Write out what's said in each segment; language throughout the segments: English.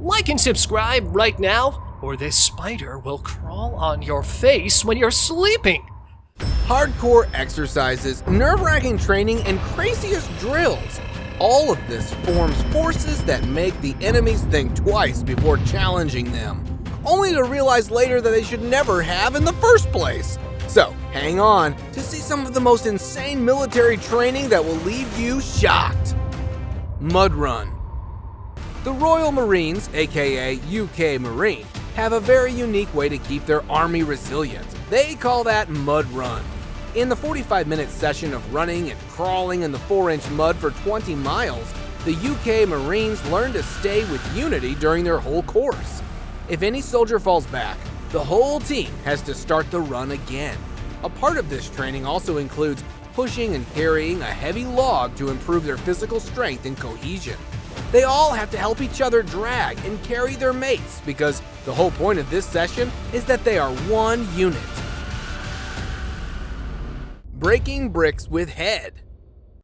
Like and subscribe right now, or this spider will crawl on your face when you're sleeping. Hardcore exercises, nerve-wracking training, and craziest drills. All of this forms forces that make the enemies think twice before challenging them, only to realize later that they should never have in the first place. So, hang on to see some of the most insane military training that will leave you shocked. Mud Run. The Royal Marines, aka UK Marine, have a very unique way to keep their army resilient. They call that Mud Run. In the 45-minute session of running and crawling in the 4-inch mud for 20 miles, the UK Marines learn to stay with unity during their whole course. If any soldier falls back, the whole team has to start the run again. A part of this training also includes pushing and carrying a heavy log to improve their physical strength and cohesion. They all have to help each other drag and carry their mates because the whole point of this session is that they are one unit. Breaking bricks with head.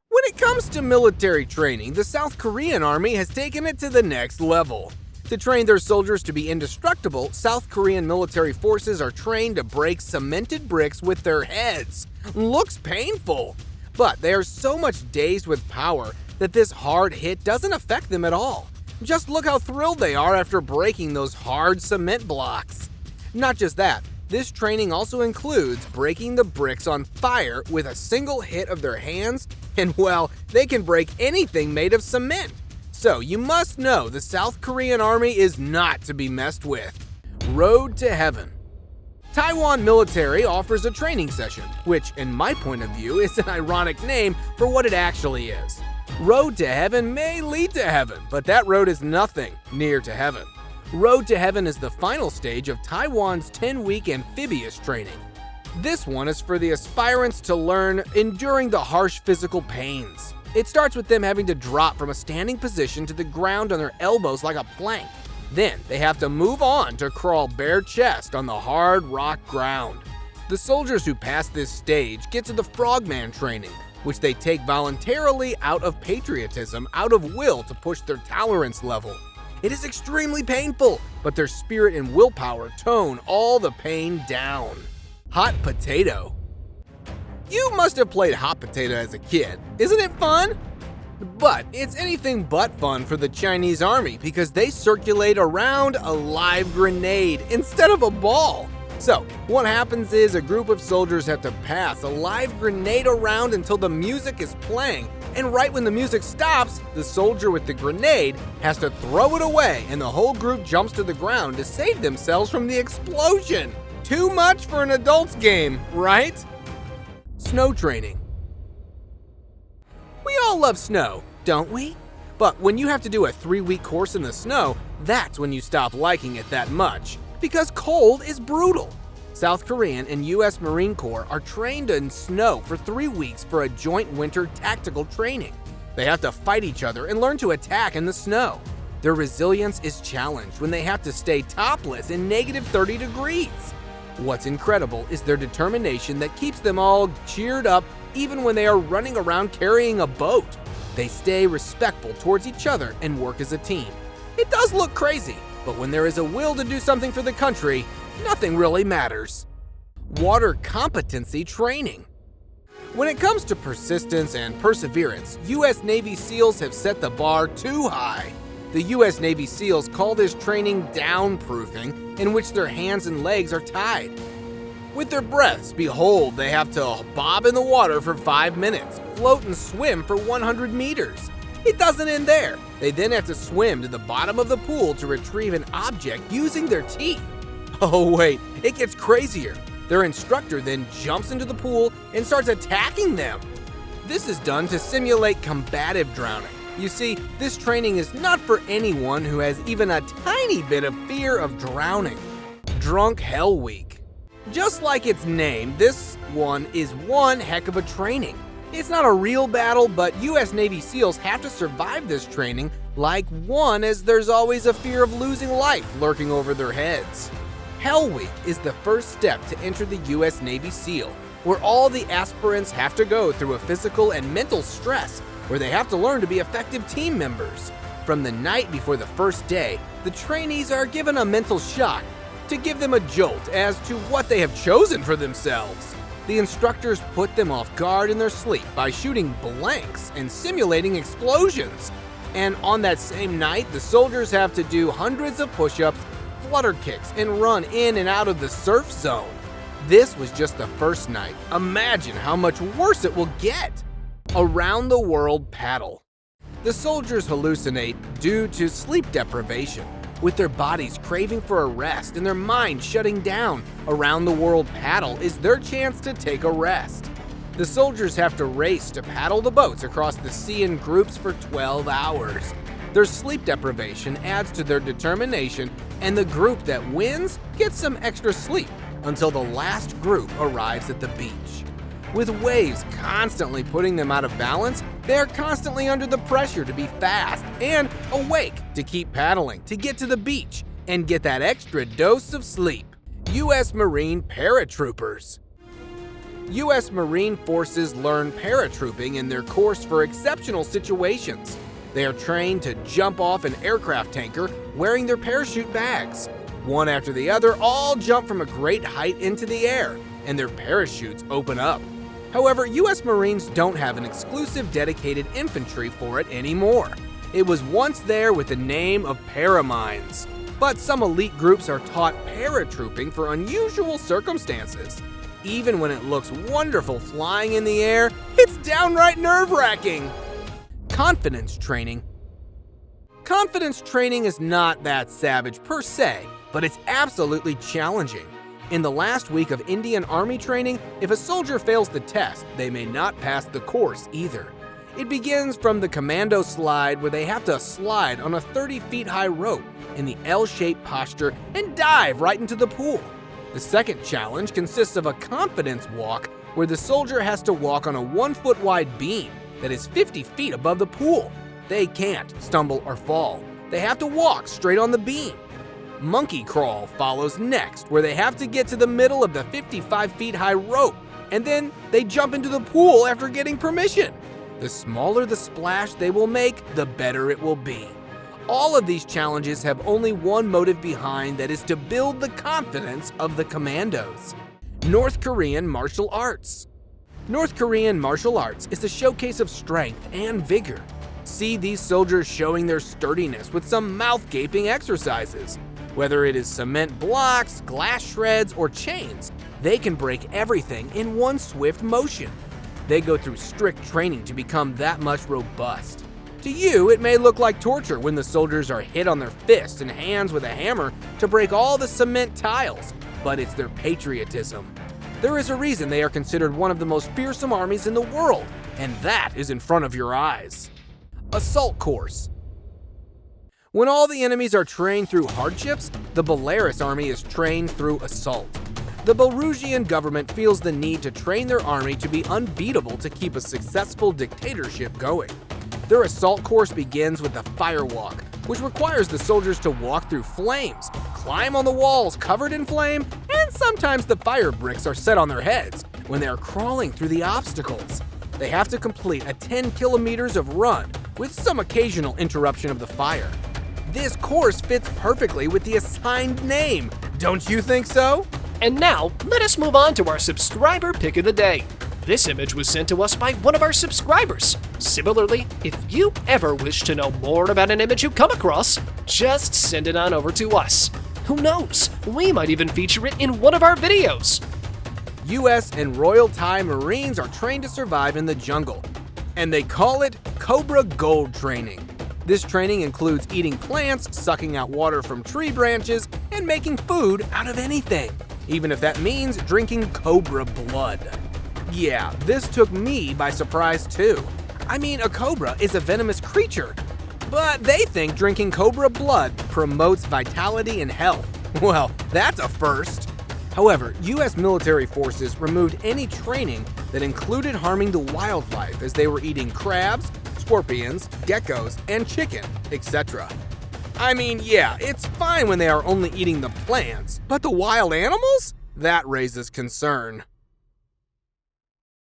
When it comes to military training, the South Korean army has taken it to the next level. To train their soldiers to be indestructible, South Korean military forces are trained to break cemented bricks with their heads. Looks painful, but they are so much dazed with power that this hard hit doesn't affect them at all. Just look how thrilled they are after breaking those hard cement blocks. Not just that, this training also includes breaking the bricks on fire with a single hit of their hands, and well, they can break anything made of cement. So you must know the South Korean army is not to be messed with. Road to Heaven. Taiwan military offers a training session, which in my point of view is an ironic name for what it actually is. Road to Heaven may lead to heaven, but that road is nothing near to heaven. Road to Heaven is the final stage of Taiwan's 10-week amphibious training. This one is for the aspirants to learn enduring the harsh physical pains. It starts with them having to drop from a standing position to the ground on their elbows like a plank. Then they have to move on to crawl bare chest on the hard rock ground. The soldiers who pass this stage get to the frogman training, which they take voluntarily out of patriotism, out of will to push their tolerance level. It is extremely painful, but their spirit and willpower tone all the pain down. Hot potato. You must have played hot potato as a kid. Isn't it fun? But it's anything but fun for the Chinese army because they circulate around a live grenade instead of a ball. So, what happens is a group of soldiers have to pass a live grenade around until the music is playing, and right when the music stops, the soldier with the grenade has to throw it away and the whole group jumps to the ground to save themselves from the explosion. Too much for an adult's game, right? Snow training. We all love snow, don't we? But when you have to do a 3-week course in the snow, that's when you stop liking it that much. Because cold is brutal. South Korean and US Marine Corps are trained in snow for 3 weeks for a joint winter tactical training. They have to fight each other and learn to attack in the snow. Their resilience is challenged when they have to stay topless in negative 30 degrees. What's incredible is their determination that keeps them all cheered up even when they are running around carrying a boat. They stay respectful towards each other and work as a team. It does look crazy, but when there is a will to do something for the country, nothing really matters. Water competency training. When it comes to persistence and perseverance, US Navy SEALs have set the bar too high. The US Navy SEALs call this training downproofing, in which their hands and legs are tied. With their breaths, behold, they have to bob in the water for 5 minutes, float and swim for 100 meters. It doesn't end there. They then have to swim to the bottom of the pool to retrieve an object using their teeth. Oh wait, it gets crazier. Their instructor then jumps into the pool and starts attacking them. This is done to simulate combative drowning. You see, this training is not for anyone who has even a tiny bit of fear of drowning. Drunk Hell Week. Just like its name, this one is one heck of a training. It's not a real battle, but US Navy SEALs have to survive this training like one, as there's always a fear of losing life lurking over their heads. Hell Week is the first step to enter the US Navy SEAL, where all the aspirants have to go through a physical and mental stress where they have to learn to be effective team members. From the night before the first day, The trainees are given a mental shock to give them a jolt as to what they have chosen for themselves. The instructors put them off guard in their sleep by shooting blanks and simulating explosions. And on that same night, the soldiers have to do hundreds of push-ups, flutter kicks, and run in and out of the surf zone. This was just the first night. Imagine how much worse it will get. Around the world paddle. The soldiers hallucinate due to sleep deprivation, with their bodies craving for a rest and their mind shutting down. Around the world paddle is their chance to take a rest. The soldiers have to race to paddle the boats across the sea in groups for 12 hours. Their sleep deprivation adds to their determination, and the group that wins gets some extra sleep until the last group arrives at the beach. With waves constantly putting them out of balance, they are constantly under the pressure to be fast and awake to keep paddling, to get to the beach, and get that extra dose of sleep. U.S. Marine Paratroopers. U.S. Marine forces learn paratrooping in their course for exceptional situations. They are trained to jump off an aircraft tanker wearing their parachute bags. One after the other, all jump from a great height into the air, and their parachutes open up. However, U.S. Marines don't have an exclusive dedicated infantry for it anymore. It was once there with the name of paramines. But some elite groups are taught paratrooping for unusual circumstances. Even when it looks wonderful flying in the air, it's downright nerve-wracking. Confidence training. Confidence training is not that savage per se, but it's absolutely challenging. In the last week of Indian Army training, if a soldier fails the test, they may not pass the course either. It begins from the commando slide, where they have to slide on a 30 feet high rope in the L-shaped posture and dive right into the pool. The second challenge consists of a confidence walk, where the soldier has to walk on a 1 foot wide beam that is 50 feet above the pool. They can't stumble or fall. They have to walk straight on the beam. Monkey crawl follows next, where they have to get to the middle of the 55 feet high rope, and then they jump into the pool after getting permission. The smaller the splash they will make, the better it will be. All of these challenges have only one motive behind, that is to build the confidence of the commandos. North Korean martial arts. North Korean martial arts is a showcase of strength and vigor. See these soldiers showing their sturdiness with some mouth-gaping exercises. Whether it is cement blocks, glass shreds, or chains, they can break everything in one swift motion. They go through strict training to become that much robust. To you, it may look like torture when the soldiers are hit on their fists and hands with a hammer to break all the cement tiles, but it's their patriotism. There is a reason they are considered one of the most fearsome armies in the world, and that is in front of your eyes. Assault course. When all the enemies are trained through hardships, the Belarus army is trained through assault. The Belarusian government feels the need to train their army to be unbeatable to keep a successful dictatorship going. Their assault course begins with the fire walk, which requires the soldiers to walk through flames, climb on the walls covered in flame, and sometimes the fire bricks are set on their heads when they are crawling through the obstacles. They have to complete a 10 kilometers of run with some occasional interruption of the fire. This course fits perfectly with the assigned name, don't you think so? And now, let us move on to our subscriber pick of the day. This image was sent to us by one of our subscribers. Similarly, if you ever wish to know more about an image you come across, just send it on over to us. Who knows, we might even feature it in one of our videos. U.S. and Royal Thai Marines are trained to survive in the jungle, and they call it Cobra Gold training. This training includes eating plants, sucking out water from tree branches, and making food out of anything, even if that means drinking cobra blood. Yeah, this took me by surprise too. I mean, a cobra is a venomous creature, but they think drinking cobra blood promotes vitality and health. Well, that's a first. However, U.S. military forces removed any training that included harming the wildlife, as they were eating crabs, scorpions, geckos, and chicken, etc. I mean, yeah, it's fine when they are only eating the plants, but the wild animals? That raises concern.